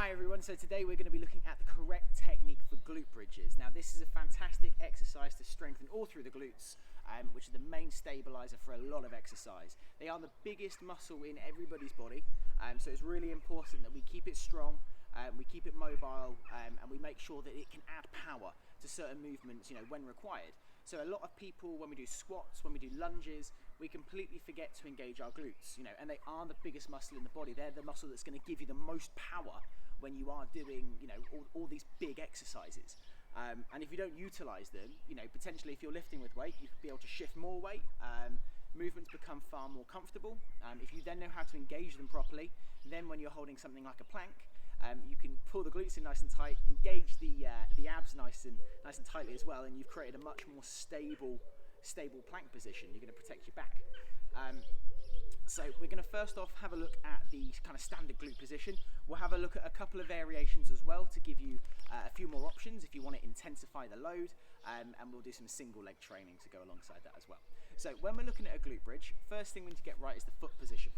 Hi everyone, so today we're going to be looking at the correct technique for glute bridges. Now this is a fantastic exercise to strengthen all through the glutes, which are the main stabiliser for a lot of exercise. They are the biggest muscle in everybody's body, so it's really important that we keep it strong, we keep it mobile, and we make sure that it can add power to certain movements, when required. So a lot of people, when we do squats, when we do lunges, we completely forget to engage our glutes, and they are the biggest muscle in the body. They're the muscle that's going to give you the most power when you are doing, all these big exercises. And if you don't utilize them, potentially if you're lifting with weight, you could be able to shift more weight. Movements become far more comfortable. If you then know how to engage them properly, then when you're holding something like a plank, you can pull the glutes in nice and tight, engage the abs nice and tightly as well, and you've created a much more stable plank position. You're going to protect your back. So we're going to first off have a look at the kind of standard glute position. We'll have a look at a couple of variations as well to give you a few more options if you want to intensify the load, and we'll do some single leg training to go alongside that as well. So when we're looking at a glute bridge, first thing we need to get right is the foot position.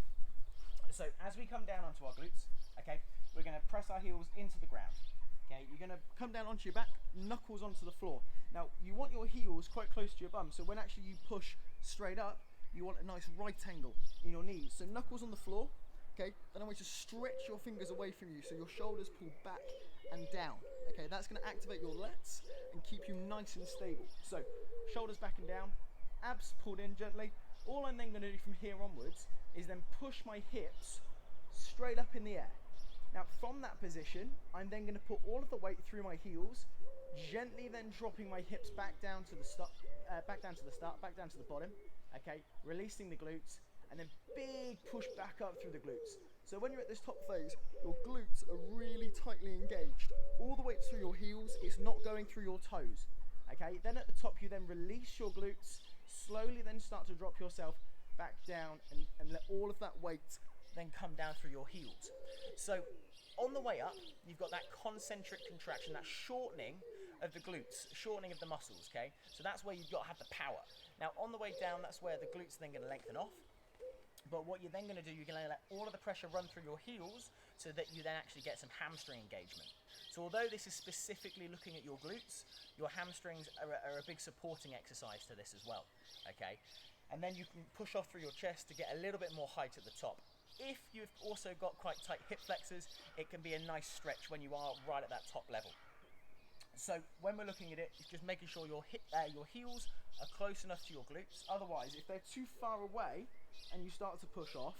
So as we come down onto our glutes, okay, we're going to press our heels into the ground. Okay, you're going to come down onto your back, knuckles onto the floor. Now you want your heels quite close to your bum, so when actually you push straight up, you want a nice right angle in your knees. So knuckles on the floor, okay, then I want you to stretch your fingers away from you so your shoulders pull back and down. Okay, that's going to activate your lats and keep you nice and stable. So shoulders back and down, abs pulled in gently. All I'm then going to do from here onwards is then push my hips straight up in the air. Now from that position, I'm then going to put all of the weight through my heels, gently then dropping my hips back down to the back down to the bottom. Okay, releasing the glutes, and then big push back up through the glutes. So when you're at this top phase, your glutes are really tightly engaged. All the weight through your heels, it's not going through your toes. Okay, then at the top you then release your glutes, slowly then start to drop yourself back down and let all of that weight then come down through your heels. So on the way up, you've got that concentric contraction, that shortening of the glutes, shortening of the muscles, okay? So that's where you've got to have the power. Now on the way down, that's where the glutes are then going to lengthen off. But what you're then going to do, you're going to let all of the pressure run through your heels so that you then actually get some hamstring engagement. So although this is specifically looking at your glutes, your hamstrings are a big supporting exercise to this as well, okay? And then you can push off through your chest to get a little bit more height at the top. If you've also got quite tight hip flexors, it can be a nice stretch when you are right at that top level. So when we're looking at it, it's just making sure your heels are close enough to your glutes. Otherwise, if they're too far away and you start to push off,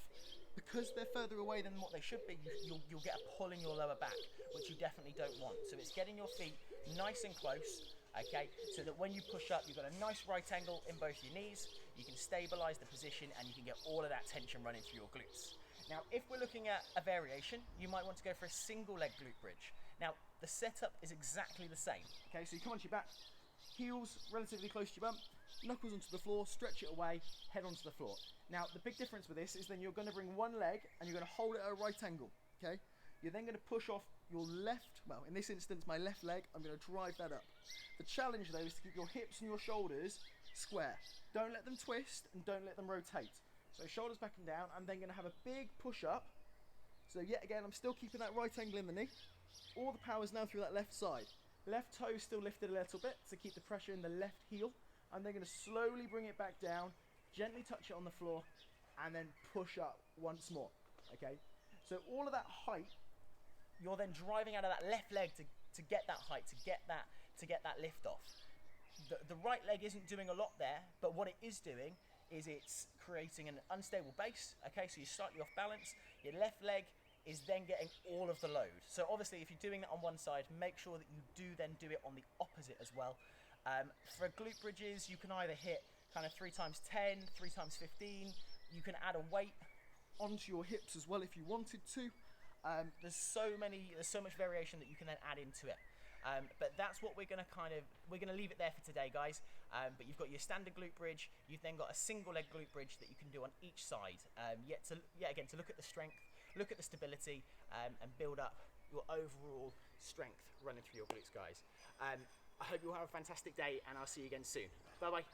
because they're further away than what they should be, you'll get a pull in your lower back, which you definitely don't want. So it's getting your feet nice and close, okay, so that when you push up, you've got a nice right angle in both your knees, you can stabilize the position, and you can get all of that tension running through your glutes. Now, if we're looking at a variation, you might want to go for a single leg glute bridge. Now, the setup is exactly the same. Okay, so you come onto your back, heels relatively close to your bum, knuckles onto the floor, stretch it away, head onto the floor. Now, the big difference with this is then you're going to bring one leg and you're going to hold it at a right angle, okay? You're then going to push off your left, well, in this instance, my left leg, I'm going to drive that up. The challenge, though, is to keep your hips and your shoulders square. Don't let them twist and don't let them rotate. So shoulders back and down, I'm then going to have a big push up. So yet again, I'm still keeping that right angle in the knee. All the power is now through that left side. Left toe is still lifted a little bit to keep the pressure in the left heel. I'm then going to slowly bring it back down, gently touch it on the floor, and then push up once more, okay? So all of that height, you're then driving out of that left leg to get that height, to get that lift off. The right leg isn't doing a lot there, but what it is doing is it's creating an unstable base, okay? So you're slightly off balance. Your left leg is then getting all of the load. So obviously if you're doing that on one side, make sure that you do then do it on the opposite as well. For glute bridges, you can either hit kind of 3 times 10, 3 times 15. You can add a weight onto your hips as well if you wanted to. There's so much variation that you can then add into it. But that's what we're going to leave it there for today, guys. But you've got your standard glute bridge. You've then got a single leg glute bridge that you can do on each side. Yet again, to look at the strength, look at the stability, and build up your overall strength running through your glutes, guys. I hope you all have a fantastic day, and I'll see you again soon. Bye bye.